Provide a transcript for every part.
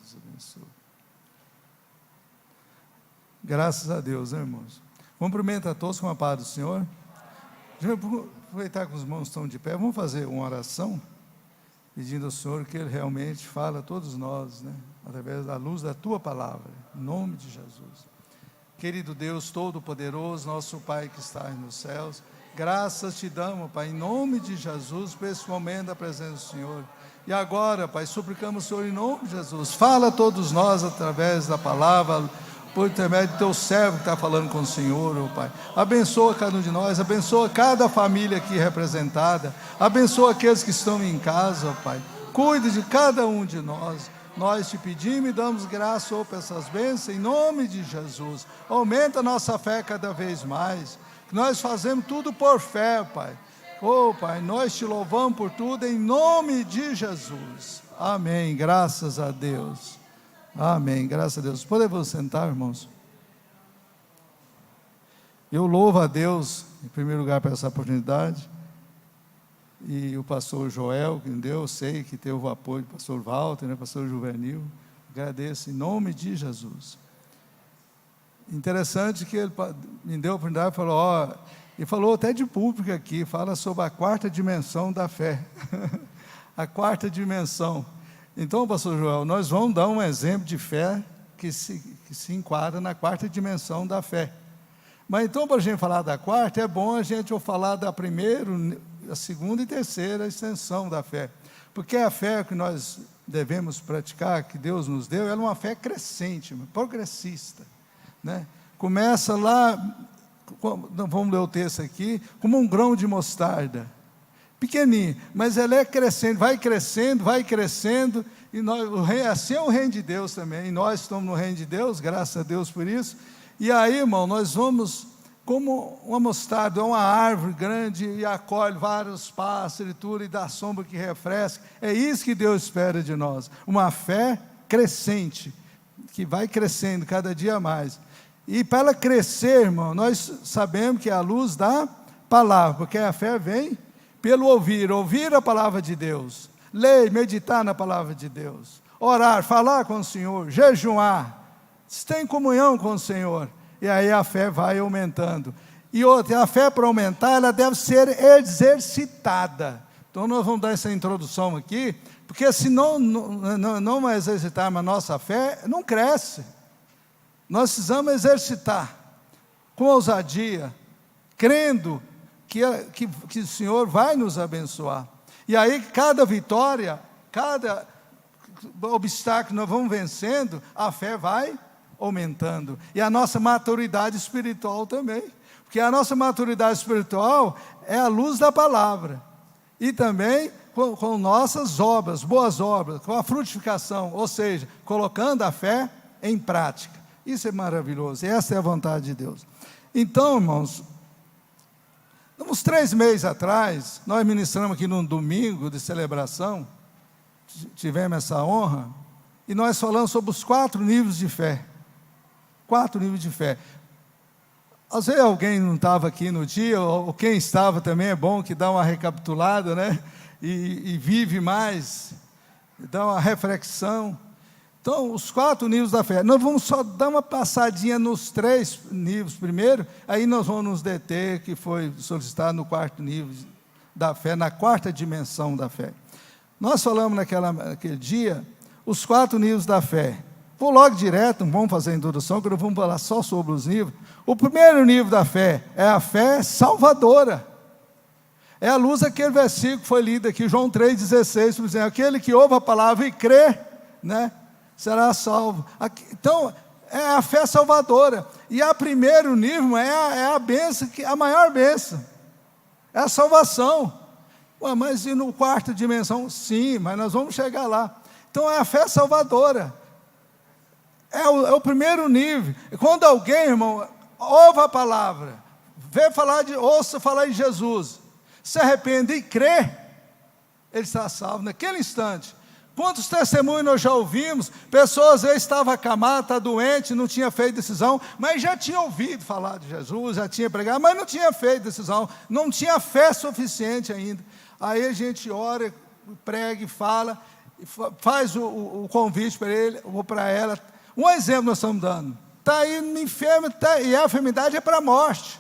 Deus abençoe. Graças a Deus, né, irmãos? Cumprimento a todos com a paz do Senhor. Vamos aproveitar que os irmãos estão de pé, vamos fazer uma oração, pedindo ao Senhor que Ele realmente fale a todos nós, né, através da luz da Tua palavra, em nome de Jesus. Querido Deus Todo-Poderoso, nosso Pai que está nos céus, graças te damos, Pai, em nome de Jesus, por esse momento da presença do Senhor. E agora, Pai, suplicamos o Senhor em nome de Jesus, fala a todos nós através da palavra, por intermédio do teu servo que está falando com o Senhor, oh Pai. Abençoa cada um de nós, abençoa cada família aqui representada, abençoa aqueles que estão em casa, oh Pai. Cuide de cada um de nós. Nós te pedimos e damos graça, oh, por essas bênçãos, em nome de Jesus. Aumenta a nossa fé cada vez mais. Nós fazemos tudo por fé, Pai. Oh, Pai, nós te louvamos por tudo, em nome de Jesus. Amém, graças a Deus. Amém, graças a Deus. Podemos sentar, irmãos? Eu louvo a Deus, em primeiro lugar, por essa oportunidade. E o pastor Joel, que me deu, eu sei que teve o apoio do pastor Walter, né, pastor Juvenil. Agradeço em nome de Jesus. Interessante que ele me deu a oportunidade, falou, e falou até de público aqui, fala sobre a quarta dimensão da fé. A quarta dimensão. Então, pastor Joel, nós vamos dar um exemplo de fé que se enquadra na quarta dimensão da fé. Mas então, para a gente falar da quarta, é bom a gente falar da primeira, a segunda e terceira extensão da fé. Porque a fé que nós devemos praticar, que Deus nos deu, ela é uma fé crescente, progressista, né? Começa lá, vamos ler o texto aqui, como um grão de mostarda. Pequenininho, mas ela é crescendo, vai crescendo, e assim é o reino de Deus também, e nós estamos no reino de Deus, graças a Deus por isso, e aí, irmão, nós vamos, como uma mostarda, uma árvore grande, e acolhe vários pássaros e tudo, e dá sombra que refresca, é isso que Deus espera de nós, uma fé crescente, que vai crescendo cada dia mais, e para ela crescer, irmão, nós sabemos que é a luz da palavra, porque a fé vem pelo ouvir a palavra de Deus, ler, meditar na palavra de Deus, orar, falar com o Senhor, jejuar, ter comunhão com o Senhor, e aí a fé vai aumentando. E outra, a fé para aumentar, ela deve ser exercitada. Então nós vamos dar essa introdução aqui, porque se não exercitarmos a nossa fé, não cresce. Nós precisamos exercitar, com ousadia, crendo que o Senhor vai nos abençoar. E aí, cada vitória, cada obstáculo que nós vamos vencendo, a fé vai aumentando. E a nossa maturidade espiritual também. Porque a nossa maturidade espiritual é a luz da palavra. E também com nossas obras, boas obras, com a frutificação, ou seja, colocando a fé em prática. Isso é maravilhoso, e essa é a vontade de Deus. Então, irmãos, uns 3 meses atrás, nós ministramos aqui num domingo de celebração, tivemos essa honra, e nós falamos sobre os 4 níveis de fé. 4 níveis de fé. Às vezes alguém não estava aqui no dia, ou quem estava também é bom que dá uma recapitulada, né? E vive mais, dá uma reflexão. Então, os 4 níveis da fé. Nós vamos só dar uma passadinha nos 3 níveis primeiro, aí nós vamos nos deter, que foi solicitado no 4º nível da fé, na 4ª dimensão da fé. Nós falamos naquele dia, os 4 níveis da fé. Vou logo direto, não vamos fazer a introdução, que nós vamos falar só sobre os níveis. O primeiro nível da fé é a fé salvadora. É à luz daquele versículo que foi lido aqui, João 3,16, por exemplo, aquele que ouve a palavra e crê, né, será salvo. Então, é a fé salvadora. E a primeiro nível é a bênção, a maior bênção. É a salvação. Ué, mas e no 4ª dimensão? Sim, mas nós vamos chegar lá. Então, é a fé salvadora. É o primeiro nível. E quando alguém, irmão, ouve a palavra, ouça falar de Jesus, se arrepende e crê, ele está salvo naquele instante. Quantos testemunhos nós já ouvimos? Pessoas às vezes estavam acamadas, está doente, não tinha feito decisão, mas já tinha ouvido falar de Jesus, já tinha pregado, mas não tinha feito decisão, não tinha fé suficiente ainda. Aí a gente ora, prega e fala, faz o convite para ele ou para ela. Um exemplo nós estamos dando. Está aí enfermo, e a enfermidade é para a morte.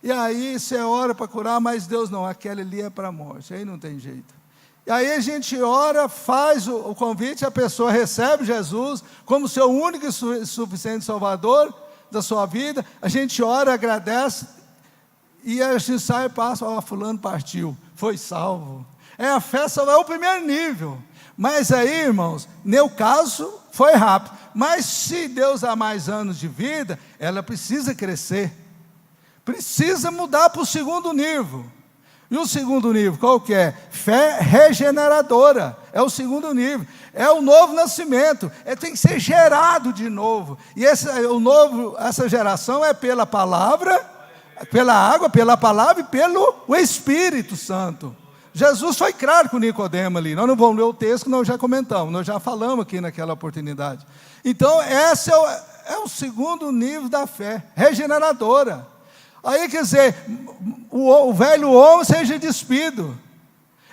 E aí você ora para curar, mas Deus não, aquela ali é para a morte, aí não tem jeito. E aí a gente ora, faz o convite, a pessoa recebe Jesus como seu único e suficiente Salvador da sua vida, a gente ora, agradece, e a gente sai e passa, fulano partiu, foi salvo. A fé salva, é o primeiro nível. Mas aí, irmãos, meu caso foi rápido. Mas se Deus dá mais anos de vida, ela precisa crescer. Precisa mudar para o segundo nível. E o segundo nível, qual que é? Fé regeneradora. É o segundo nível. É o novo nascimento. Tem que ser gerado de novo. E essa geração é pela palavra, pela água, pela palavra e pelo Espírito Santo. Jesus foi claro com Nicodemo ali. Nós não vamos ler o texto que nós já comentamos, nós já falamos aqui naquela oportunidade. Então, esse é o segundo nível da fé, regeneradora. Aí, quer dizer, o velho homem seja despido.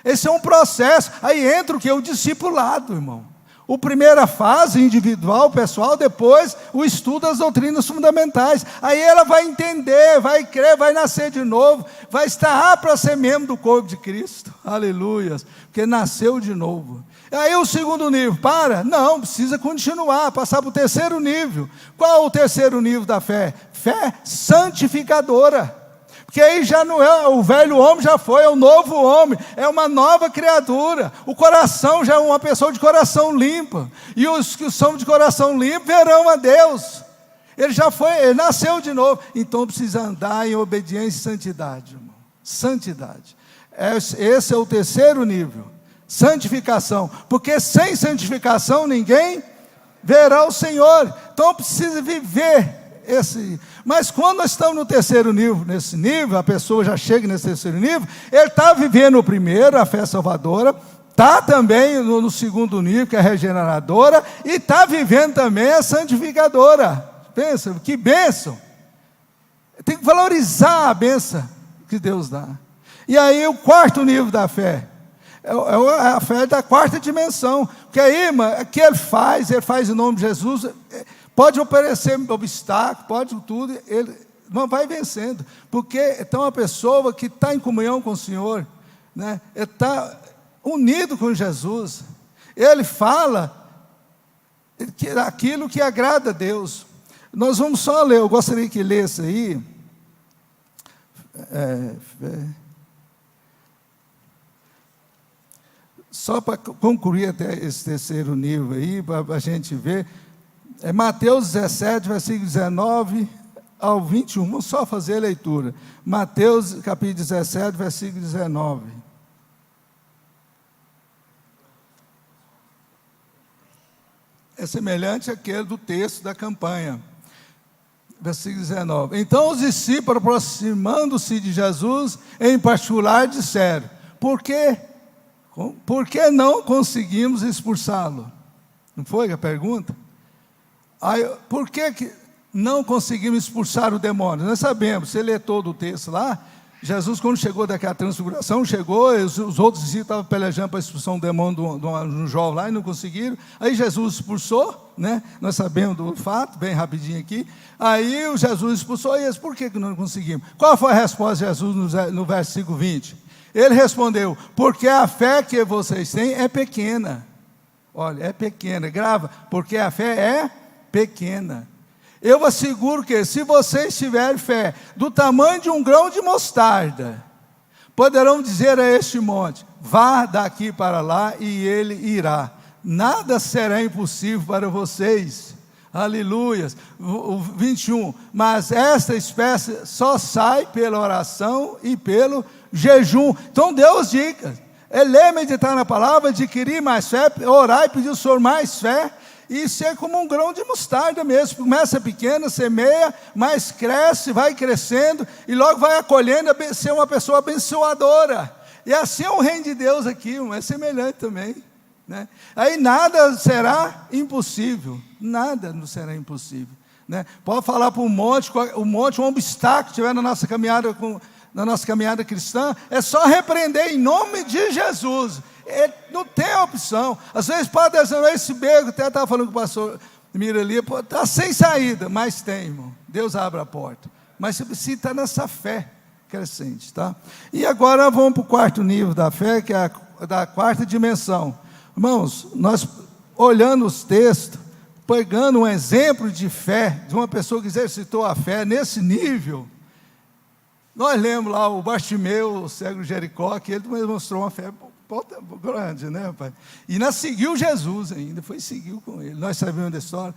Esse é um processo. Aí entra o que? O discipulado, irmão. A primeira fase, individual, pessoal, depois o estudo das doutrinas fundamentais. Aí ela vai entender, vai crer, vai nascer de novo, vai estar para ser membro do corpo de Cristo. Aleluia, porque nasceu de novo. Aí o segundo nível, não, precisa continuar, passar para o terceiro nível. Qual o terceiro nível da fé? Fé santificadora. Porque aí já não é, o velho homem já foi, é o novo homem, é uma nova criatura. O coração já é uma pessoa de coração limpo. E os que são de coração limpo verão a Deus. Ele já foi, ele nasceu de novo. Então precisa andar em obediência e santidade, irmão. Santidade. Esse é o terceiro nível. Santificação. Porque sem santificação ninguém verá o Senhor. Então precisa viver mas quando nós estamos no terceiro nível, nesse nível, a pessoa já chega nesse terceiro nível, ele está vivendo o primeiro, a fé salvadora, está também no segundo nível, que é a regeneradora, e está vivendo também a santificadora. Pensa, que bênção! Tem que valorizar a bênção que Deus dá. E aí o quarto nível da fé, é a fé da quarta dimensão, porque aí, irmã, que ele faz em nome de Jesus. Pode oferecer obstáculo, pode tudo, ele não vai vencendo, porque então a pessoa que está em comunhão com o Senhor, né, está unido com Jesus, ele fala aquilo que agrada a Deus. Nós vamos só ler, eu gostaria que lesse aí, só para concluir até esse terceiro nível aí, para a gente ver. É Mateus 17, versículo 19 ao 21, vamos só fazer a leitura. Mateus capítulo 17, versículo 19. É semelhante àquele do texto da campanha. Versículo 19. Então os discípulos, aproximando-se de Jesus, em particular, disseram: Por que não conseguimos expulsá-lo? Não foi a pergunta? Aí, por que não conseguimos expulsar o demônio? Nós sabemos, você lê todo o texto lá, Jesus, quando chegou daquela transfiguração, chegou, os outros discípulos estavam pelejando para a expulsão do demônio do jovem lá, e não conseguiram. Aí Jesus expulsou, né? Nós sabemos do fato, bem rapidinho aqui. Aí o Jesus expulsou, e eles, por que não conseguimos? Qual foi a resposta de Jesus no versículo 20? Ele respondeu: porque a fé que vocês têm é pequena. Olha, é pequena, grava, porque a fé é pequena. Eu asseguro que se vocês tiverem fé do tamanho de um grão de mostarda, poderão dizer a este monte: vá daqui para lá, e ele irá. Nada será impossível para vocês. Aleluia. O 21, mas esta espécie só sai pela oração e pelo jejum. Então Deus diz, ler, meditar na palavra, adquirir mais fé, orar e pedir ao Senhor mais fé, e ser como um grão de mostarda mesmo. Começa pequeno, semeia, mas cresce, vai crescendo, e logo vai acolhendo, ser uma pessoa abençoadora. E assim é o reino de Deus aqui, é semelhante também, né? Aí nada será impossível, nada não será impossível, né? Pode falar para um monte, um obstáculo que tiver na nossa caminhada na nossa caminhada cristã, é só repreender em nome de Jesus. Ele não tem opção. Às vezes pode dizer, esse beco, até estava falando com o pastor Mira ali, está sem saída, mas tem, irmão. Deus abre a porta. Mas você precisa estar nessa fé crescente, tá? E agora vamos para o quarto nível da fé, que é a da quarta dimensão. Irmãos, nós olhando os textos, pegando um exemplo de fé, de uma pessoa que exercitou a fé nesse nível, nós lemos lá o Bartimeu, o cego de Jericó, que ele mostrou uma fé grande, né, pai? E ainda seguiu Jesus ainda, seguiu com ele. Nós sabemos da história.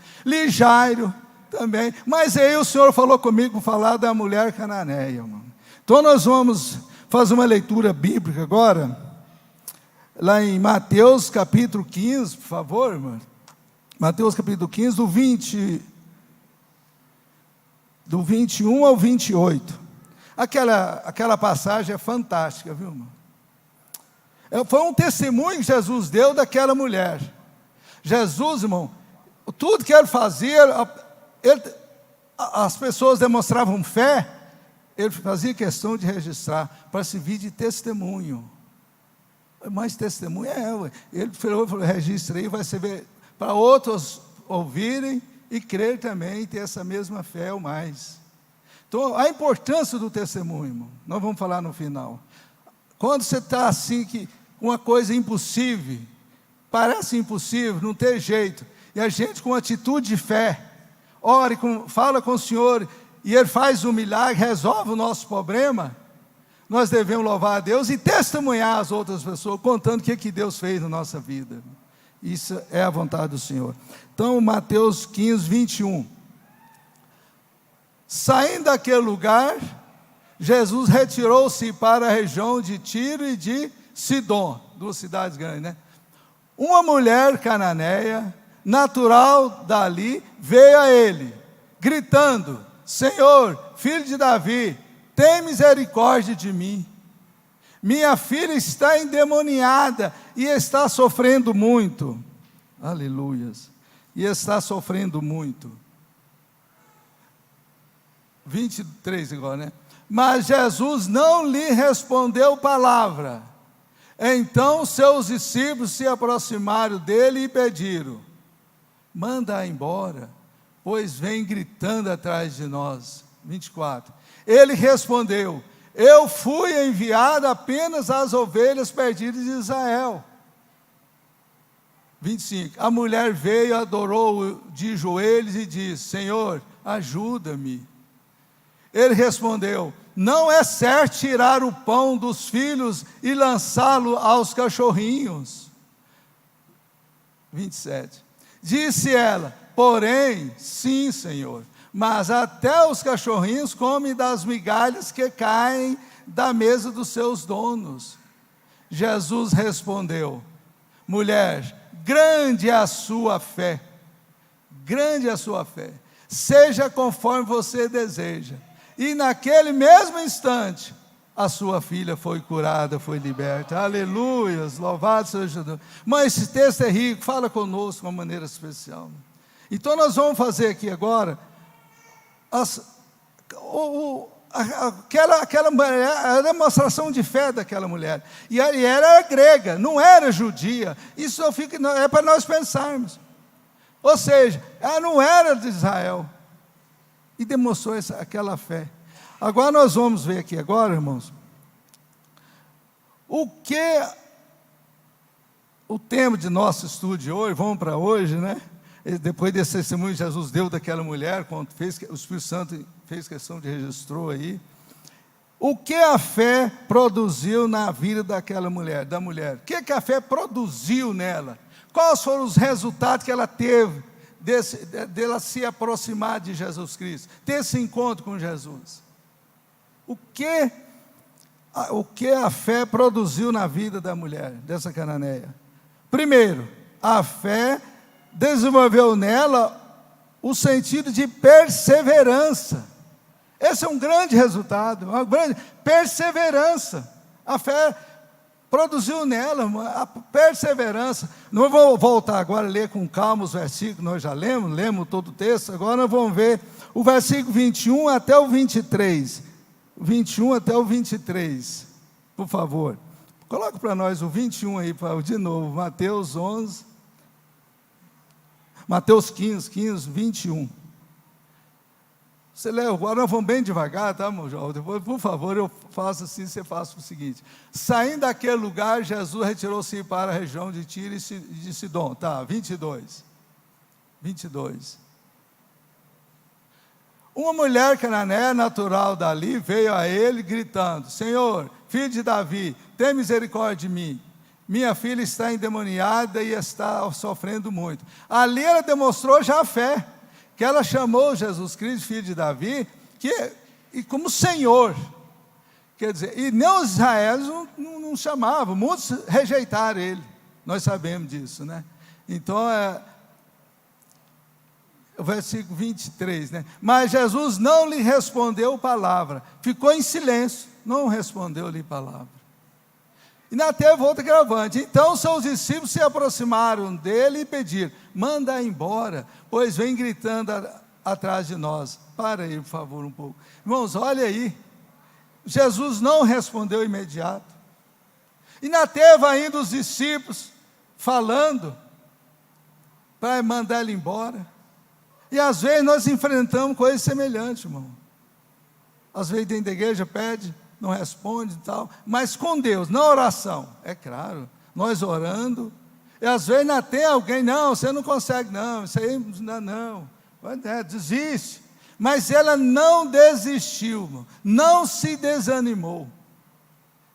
Jairo também. Mas aí o Senhor falou comigo, falar da mulher cananeia, mano. Então nós vamos fazer uma leitura bíblica agora, lá em Mateus capítulo 15, por favor, irmão. Mateus capítulo 15, do 21 ao 28. Aquela passagem é fantástica, viu, irmão? Foi um testemunho que Jesus deu daquela mulher. Jesus, irmão, tudo que ele fazia, as pessoas demonstravam fé, ele fazia questão de registrar, para servir de testemunho. Mas testemunho ele falou, registra aí, vai servir para outros ouvirem e crer também, e ter essa mesma fé ou mais. Então, a importância do testemunho, irmão, nós vamos falar no final. Quando você está assim, que uma coisa impossível, parece impossível, não tem jeito, e a gente com atitude de fé, fala com o Senhor, e Ele faz um milagre, resolve o nosso problema, nós devemos louvar a Deus e testemunhar as outras pessoas, contando o que Deus fez na nossa vida. Isso é a vontade do Senhor. Então, Mateus 15, 21. Saindo daquele lugar, Jesus retirou-se para a região de Tiro e de Sidom, duas cidades grandes, né? Uma mulher cananeia, natural dali, veio a ele, gritando: Senhor, filho de Davi, tem misericórdia de mim. Minha filha está endemoniada e está sofrendo muito. Aleluias. E está sofrendo muito. 23 agora, né? Mas Jesus não lhe respondeu palavra. Então seus discípulos se aproximaram dele e pediram: manda-a embora, pois vem gritando atrás de nós. 24. Ele respondeu: eu fui enviado apenas às ovelhas perdidas de Israel. 25. A mulher veio, adorou de joelhos e disse: Senhor, ajuda-me. Ele respondeu: não é certo tirar o pão dos filhos e lançá-lo aos cachorrinhos. 27. Disse ela: porém, sim, Senhor, mas até os cachorrinhos comem das migalhas que caem da mesa dos seus donos. Jesus respondeu: mulher, grande é a sua fé, grande é a sua fé, seja conforme você deseja. E naquele mesmo instante, a sua filha foi curada, foi liberta. Aleluias, louvado seja Deus. Mas esse texto é rico, fala conosco de uma maneira especial. Então nós vamos fazer aqui agora aquela mulher, a demonstração de fé daquela mulher. E ela era grega, não era judia. Isso é para nós pensarmos. Ou seja, ela não era de Israel. E demonstrou aquela fé. Agora nós vamos ver aqui agora, irmãos, o tema de nosso estudo de hoje, vamos para hoje, né? Depois desse testemunho que Jesus deu daquela mulher, quando o Espírito Santo fez questão de registrou aí, o que a fé produziu na vida daquela mulher, da mulher? O que a fé produziu nela? Quais foram os resultados que ela teve dela se aproximar de Jesus Cristo, ter esse encontro com Jesus? O que a fé produziu na vida da mulher, dessa cananeia? Primeiro, a fé desenvolveu nela o sentido de perseverança. Esse é um grande resultado, uma grande perseverança. A fé produziu nela a perseverança. Não vou voltar agora a ler com calma os versículos, nós já lemos todo o texto. Agora nós vamos ver o versículo 21 até o 23. 21 até o 23, por favor. Coloca para nós o 21 aí, de novo, Mateus 11, Mateus 15, 21. Você lê, agora nós vamos bem devagar, tá, meu João? Depois, por favor, eu faço assim, você faça o seguinte. Saindo daquele lugar, Jesus retirou-se para a região de Tiro e de Sidom. Tá, 22. Uma mulher cananeia natural dali veio a ele gritando: Senhor, filho de Davi, tem misericórdia de mim. Minha filha está endemoniada e está sofrendo muito. Ali ela demonstrou já a fé, que ela chamou Jesus Cristo, filho de Davi, e como Senhor. Quer dizer, e nem os israelis não chamavam, muitos rejeitaram ele. Nós sabemos disso, né? Então, o versículo 23, né? Mas Jesus não lhe respondeu palavra, ficou em silêncio, não respondeu-lhe palavra. E na teve outra gravante. Então seus discípulos se aproximaram dele e pediram: manda embora, pois vem gritando atrás de nós. Para aí, por favor, um pouco. Irmãos, olha aí, Jesus não respondeu imediato. E na teve ainda os discípulos falando para mandar ele embora. E às vezes nós enfrentamos coisas semelhantes, irmão. Às vezes dentro da igreja pede, não responde e tal, mas com Deus, na oração, é claro, nós orando, e às vezes não tem alguém, não, você não consegue não, isso aí não, desiste, mas ela não desistiu, irmão, não se desanimou,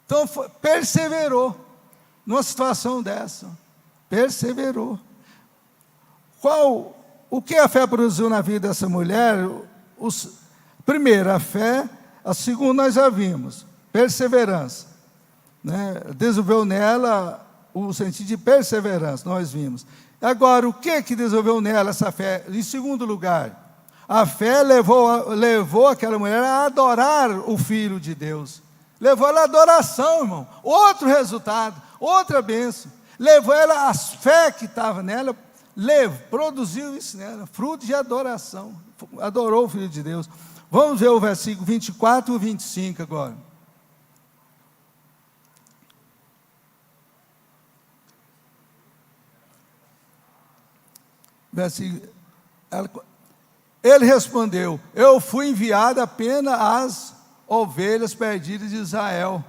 então perseverou, numa situação dessa, perseverou. O que a fé produziu na vida dessa mulher? Primeiro, a fé. A segunda nós já vimos, perseverança, né? Desenvolveu nela o sentido de perseverança, nós vimos. Agora, o que desenvolveu nela essa fé? Em segundo lugar, a fé levou aquela mulher a adorar o Filho de Deus, levou ela à adoração, irmão, outro resultado, outra bênção, levou ela, a fé que estava nela, produziu isso nela, fruto de adoração, adorou o Filho de Deus. Vamos ver o versículo 24 e 25 agora. Ele respondeu: eu fui enviado apenas às ovelhas perdidas de Israel.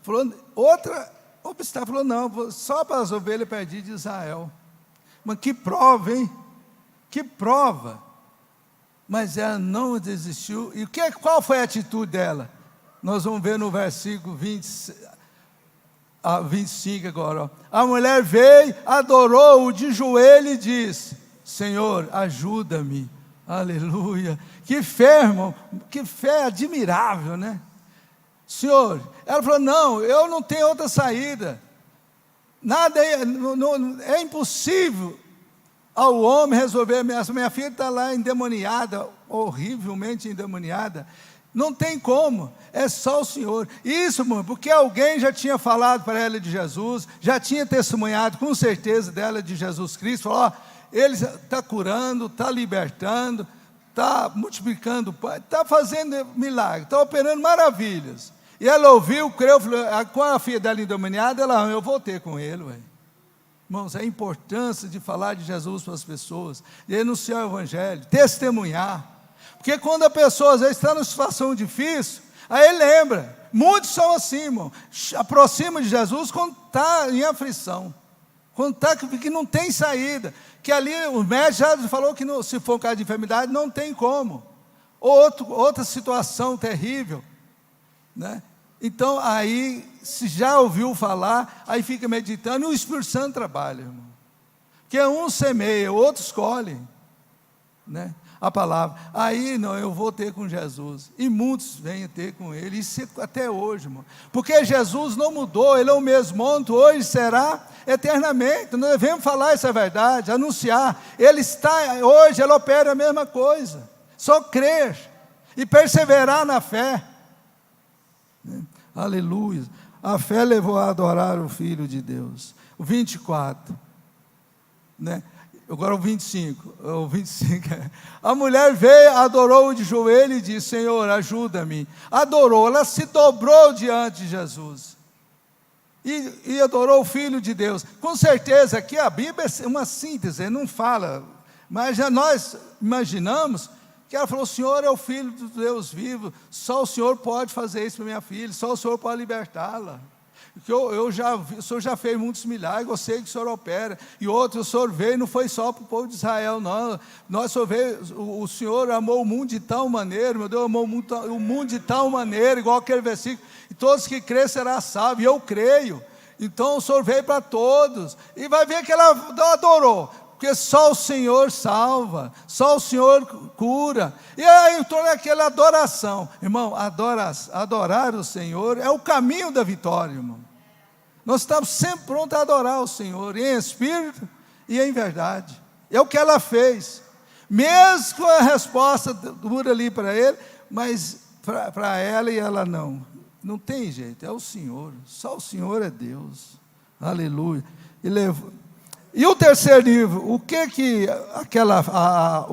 Falou, outra obstáculo, falou, não, só para as ovelhas perdidas de Israel. Mas que prova, hein? Que prova! Mas ela não desistiu. E qual foi a atitude dela? Nós vamos ver no versículo 25 agora. Ó. A mulher veio, adorou-o de joelho e disse: Senhor, ajuda-me. Aleluia. Que fé, irmão, que fé admirável, né? Senhor, ela falou: não, eu não tenho outra saída. Nada é impossível ao homem resolver. Minha filha está lá endemoniada, horrivelmente endemoniada, não tem como, é só o Senhor. Isso, irmão, porque alguém já tinha falado para ela de Jesus, já tinha testemunhado com certeza dela de Jesus Cristo, falou: ó, ele está curando, está libertando, está multiplicando, está fazendo milagres, está operando maravilhas. E ela ouviu, creu, falou, com a filha dela endemoniada, eu vou ter com ele, ué. Irmãos, a importância de falar de Jesus para as pessoas, de anunciar o Evangelho, testemunhar, porque quando a pessoa às vezes está numa situação difícil, aí lembra, muitos são assim, irmão, aproxima de Jesus quando está em aflição, quando está que não tem saída, que ali o médico já falou que se for um caso de enfermidade, não tem como, outra situação terrível, né? Então, aí, se já ouviu falar, aí fica meditando, e o Espírito Santo trabalha, irmão. Porque um semeia, o outro escolhe, né, a palavra. Aí, não, eu vou ter com Jesus. E muitos vêm ter com Ele, isso até hoje, irmão. Porque Jesus não mudou, Ele é o mesmo ontem, hoje será eternamente. Nós devemos falar essa verdade, anunciar. Ele está, hoje, Ele opera a mesma coisa. Só crer e perseverar na fé. Aleluia. A fé levou a adorar o Filho de Deus. O 24, né? Agora o 25, a mulher veio, adorou de joelho e disse: Senhor, ajuda-me. Adorou, ela se dobrou diante de Jesus, e adorou o Filho de Deus. Com certeza, aqui a Bíblia é uma síntese, não fala, mas já nós imaginamos que ela falou: o Senhor é o Filho de Deus vivo, só o Senhor pode fazer isso para minha filha, só o Senhor pode libertá-la. Porque o Senhor já fez muitos milagres, eu sei que o Senhor opera. E outro, o Senhor veio, não foi só para o povo de Israel, não. O Senhor amou o mundo de tal maneira, meu Deus, amou o mundo de tal maneira, igual aquele versículo, e todos que crêem serão salvos, e eu creio. Então o Senhor veio para todos, e vai ver que ela adorou, porque só o Senhor salva, só o Senhor cura. E aí, então, é aquela adoração, irmão. Adorar o Senhor é o caminho da vitória, irmão. Nós estamos sempre prontos a adorar o Senhor, em espírito e em verdade. É o que ela fez, mesmo com a resposta dura ali para ele, mas para ela, e ela não tem jeito, é o Senhor, só o Senhor é Deus, aleluia. E o terceiro nível, o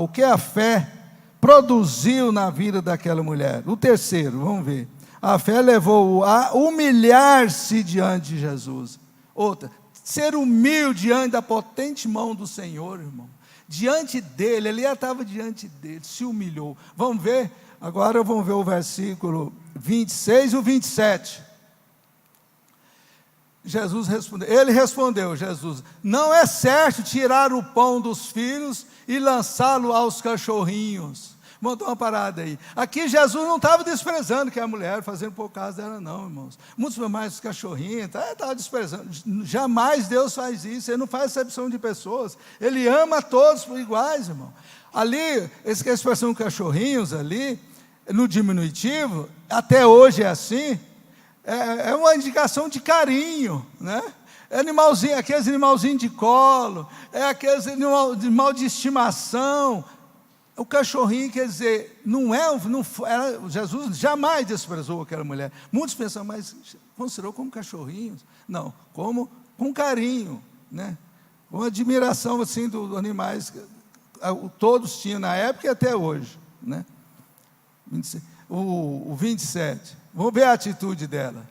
que a fé produziu na vida daquela mulher? O terceiro, vamos ver. A fé levou-o a humilhar-se diante de Jesus. Outra, ser humilde diante da potente mão do Senhor, irmão. Diante dele, ele estava diante dele, se humilhou. Vamos ver? Agora vamos ver o versículo 26 e o 27. Ele respondeu, Jesus: não é certo tirar o pão dos filhos e lançá-lo aos cachorrinhos. Montou uma parada aí. Aqui Jesus não estava desprezando que a mulher, fazendo por causa dela, não, irmãos. Muitos mais os cachorrinhos, estava desprezando. Jamais Deus faz isso, Ele não faz acepção de pessoas. Ele ama todos por iguais, irmão. Ali, essa expressão cachorrinhos ali, no diminutivo, até hoje é assim, é uma indicação de carinho, né? É animalzinho, aqueles animalzinhos de colo, é aqueles animal de estimação. O cachorrinho, quer dizer, Jesus jamais desprezou aquela mulher. Muitos pensam, mas considerou como cachorrinhos? Não, como com carinho, né? Com admiração assim dos animais que todos tinham na época e até hoje, né? O 27, vamos ver a atitude dela.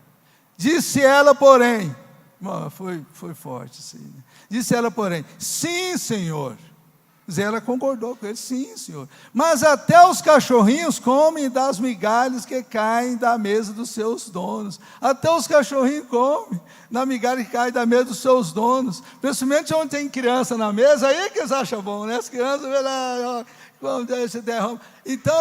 Disse ela, porém, foi forte assim, né? Disse ela, porém: sim, Senhor. Ela concordou com ele: sim, Senhor, mas até os cachorrinhos comem das migalhas que caem da mesa dos seus donos. Até os cachorrinhos comem da migalha que cai da mesa dos seus donos, principalmente onde tem criança na mesa, aí que eles acham bom, né? As crianças vê lá, se derrama. Então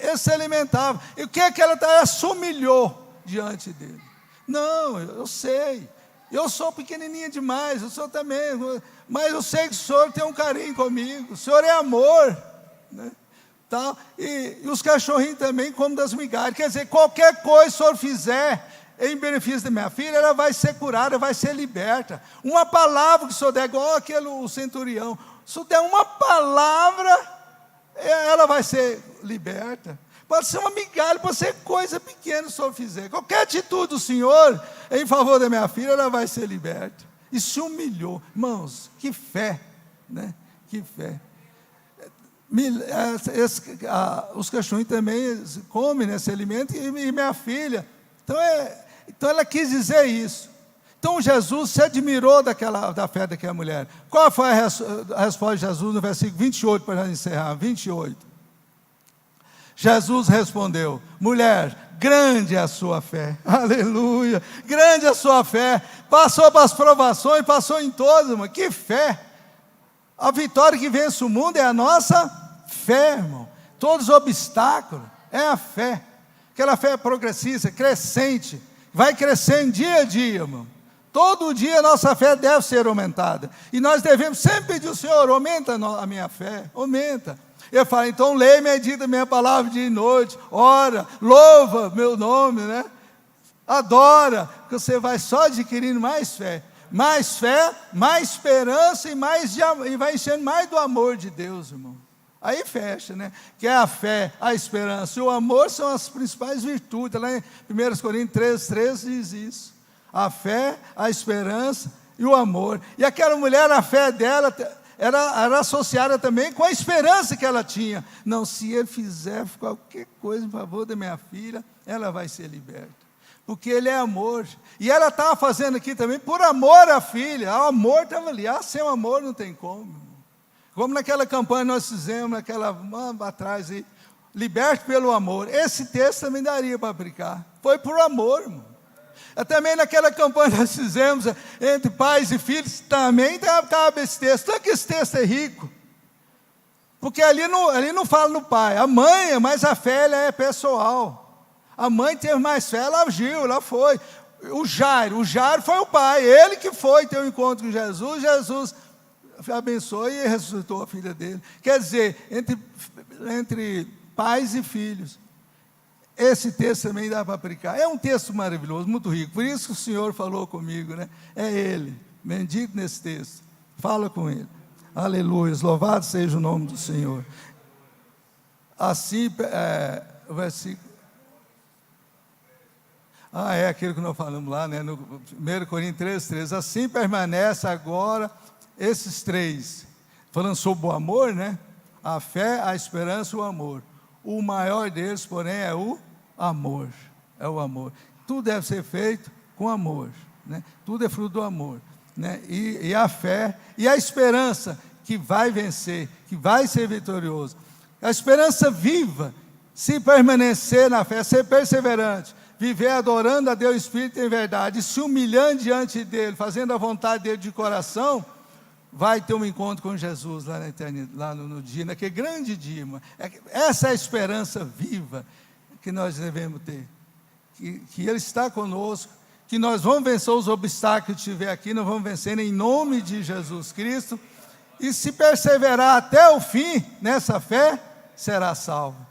eles se alimentavam. E o que é que ela se humilhou diante dele? Não, eu sei, eu sou pequenininha demais, eu sou também, mas eu sei que o Senhor tem um carinho comigo, o Senhor é amor, né? Tal, e os cachorrinhos também comem das migalhas. Quer dizer, qualquer coisa que o Senhor fizer em benefício da minha filha, ela vai ser curada, vai ser liberta. Uma palavra que o Senhor der, igual o centurião, se o Senhor der uma palavra, ela vai ser liberta. Pode ser uma migalha, pode ser coisa pequena que o Senhor fizer. Qualquer atitude do Senhor em favor da minha filha, ela vai ser liberta. E se humilhou. Irmãos, que fé, né? Que fé. Os cachorrinhos também comem, né, esse alimento, e minha filha. Então ela quis dizer isso. Então Jesus se admirou da fé daquela mulher. Qual foi a resposta de Jesus no versículo 28, para encerrar? 28. Jesus respondeu: mulher, grande é a sua fé. Aleluia, grande é a sua fé. Passou para as provações, passou em todas, irmão. Que fé! A vitória que vence o mundo é a nossa fé, irmão. Todos os obstáculos é a fé. Aquela fé progressista, crescente, vai crescendo dia a dia, irmão. Todo dia a nossa fé deve ser aumentada, e nós devemos sempre pedir ao Senhor: aumenta a minha fé, aumenta. Eu falo: então leia e medita a minha palavra dia e noite, ora, louva meu nome, né? Adora, que você vai só adquirindo mais fé, mais esperança, e vai enchendo mais do amor de Deus, irmão. Aí fecha, né? Que é a fé, a esperança e o amor são as principais virtudes. Lá em 1 Coríntios 13 diz isso: a fé, a esperança e o amor. E aquela mulher, a fé dela era associada também com a esperança que ela tinha. Não, se ele fizer qualquer coisa em favor da minha filha, ela vai ser liberta. Porque ele é amor. E ela estava fazendo aqui também por amor à filha. O amor estava ali. Sem o amor não tem como. Como naquela campanha nós fizemos, naquela atrás aí, liberto pelo amor. Esse texto também daria para aplicar. Foi por amor, irmão. Também naquela campanha nós fizemos, entre pais e filhos, também cabe esse texto. Tanto que esse texto é rico. Porque ali não fala no pai. A mãe, mas a fé ela é pessoal. A mãe teve mais fé, ela agiu, ela foi. O Jairo foi o pai, ele que foi ter um encontro com Jesus. Jesus abençoou e ressuscitou a filha dele. Quer dizer, entre pais e filhos. Esse texto também dá para aplicar. É um texto maravilhoso, muito rico. Por isso que o Senhor falou comigo, né? É Ele, bendito nesse texto. Fala com Ele. Aleluia, louvado seja o nome do Senhor. Assim, o versículo. É aquilo que nós falamos lá, né? No 1 Coríntios 13. Assim permanece agora esses três. Falando sobre o amor, né? A fé, a esperança e o amor. O maior deles, porém, é o amor. É o amor. Tudo deve ser feito com amor, né? Tudo é fruto do amor, né? E a fé e a esperança que vai vencer, que vai ser vitorioso. A esperança viva, se permanecer na fé, ser perseverante, viver adorando a Deus Espírito em verdade, se humilhando diante dele, fazendo a vontade dele de coração, vai ter um encontro com Jesus lá na eternidade, lá no dia, naquele grande dia, irmão. Essa é a esperança viva que nós devemos ter, que Ele está conosco, que nós vamos vencer os obstáculos que tiver aqui, nós vamos vencer em nome de Jesus Cristo, e se perseverar até o fim nessa fé, será salvo.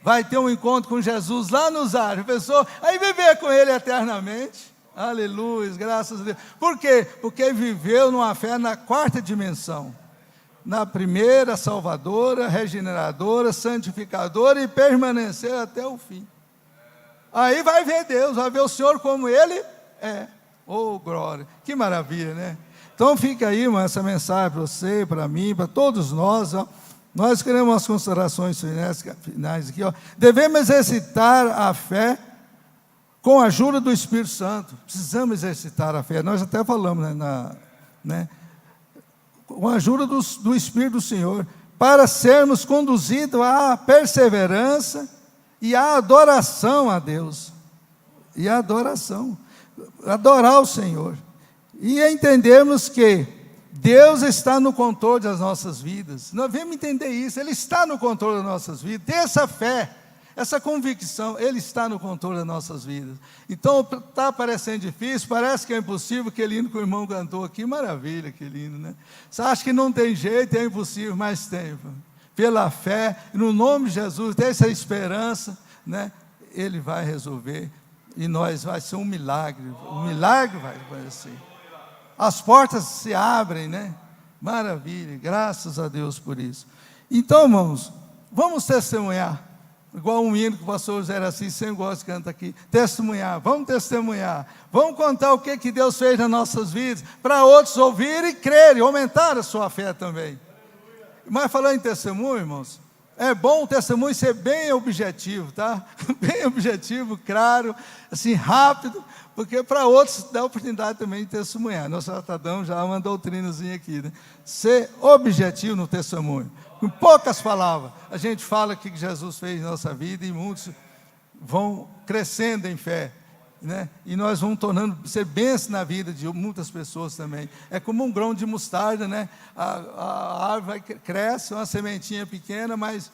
Vai ter um encontro com Jesus lá nos ares, pessoa, aí viver com Ele eternamente. Aleluia, graças a Deus. Por quê? Porque viveu numa fé na quarta dimensão. Na primeira, salvadora, regeneradora, santificadora e permanecer até o fim. Aí vai ver Deus, vai ver o Senhor como Ele é. Oh, glória, que maravilha, né? Então fica aí, irmão, essa mensagem para você, para mim, para todos nós, ó. Nós queremos umas considerações finais aqui, ó. Devemos exercitar a fé com a ajuda do Espírito Santo. Precisamos exercitar a fé. Nós até falamos, né? Com a ajuda do Espírito do Senhor, para sermos conduzidos à perseverança e à adoração a Deus. E à adoração. Adorar o Senhor. E entendermos que Deus está no controle das nossas vidas. Nós devemos entender isso. Ele está no controle das nossas vidas. Ter essa fé, essa convicção, Ele está no controle das nossas vidas. Então, está parecendo difícil, parece que é impossível, que lindo que o irmão cantou aqui, maravilha, que lindo, né? Você acha que não tem jeito, é impossível, mas tem. Pela fé, no nome de Jesus, tem essa esperança, né? Ele vai resolver, e vai ser um milagre vai acontecer. As portas se abrem, né? Maravilha, graças a Deus por isso. Então, irmãos, vamos testemunhar. Igual um hino que o pastor José assim sempre gosta de cantar aqui. Testemunhar, vamos testemunhar. Vamos contar o que Deus fez nas nossas vidas, para outros ouvirem e crerem, aumentar a sua fé também. Mas falando em testemunho, irmãos, é bom o testemunho ser bem objetivo, tá? Bem objetivo, claro, assim, rápido, porque para outros dá a oportunidade também de testemunhar. Nosso tratadão já uma doutrinazinha aqui, né? Ser objetivo no testemunho. Com poucas palavras, a gente fala o que Jesus fez na nossa vida e muitos vão crescendo em fé, né? E nós vamos ser bênção na vida de muitas pessoas também. É como um grão de mostarda, né? A árvore cresce, uma sementinha pequena, mas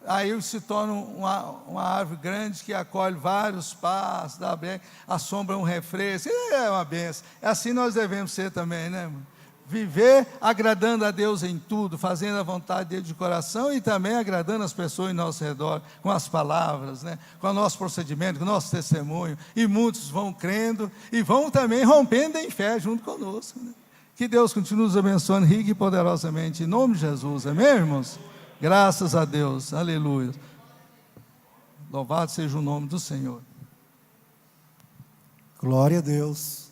aí se torna uma árvore grande que acolhe vários passos, dá bem, a sombra é um refresco, é uma bênção. É assim nós devemos ser também, né, irmão? Viver agradando a Deus em tudo, fazendo a vontade dele de coração e também agradando as pessoas em nosso redor, com as palavras, né? Com o nosso procedimento, com o nosso testemunho. E muitos vão crendo e vão também rompendo em fé junto conosco, né? Que Deus continue nos abençoando rica e poderosamente, em nome de Jesus, amém, irmãos? Graças a Deus, aleluia. Louvado seja o nome do Senhor. Glória a Deus.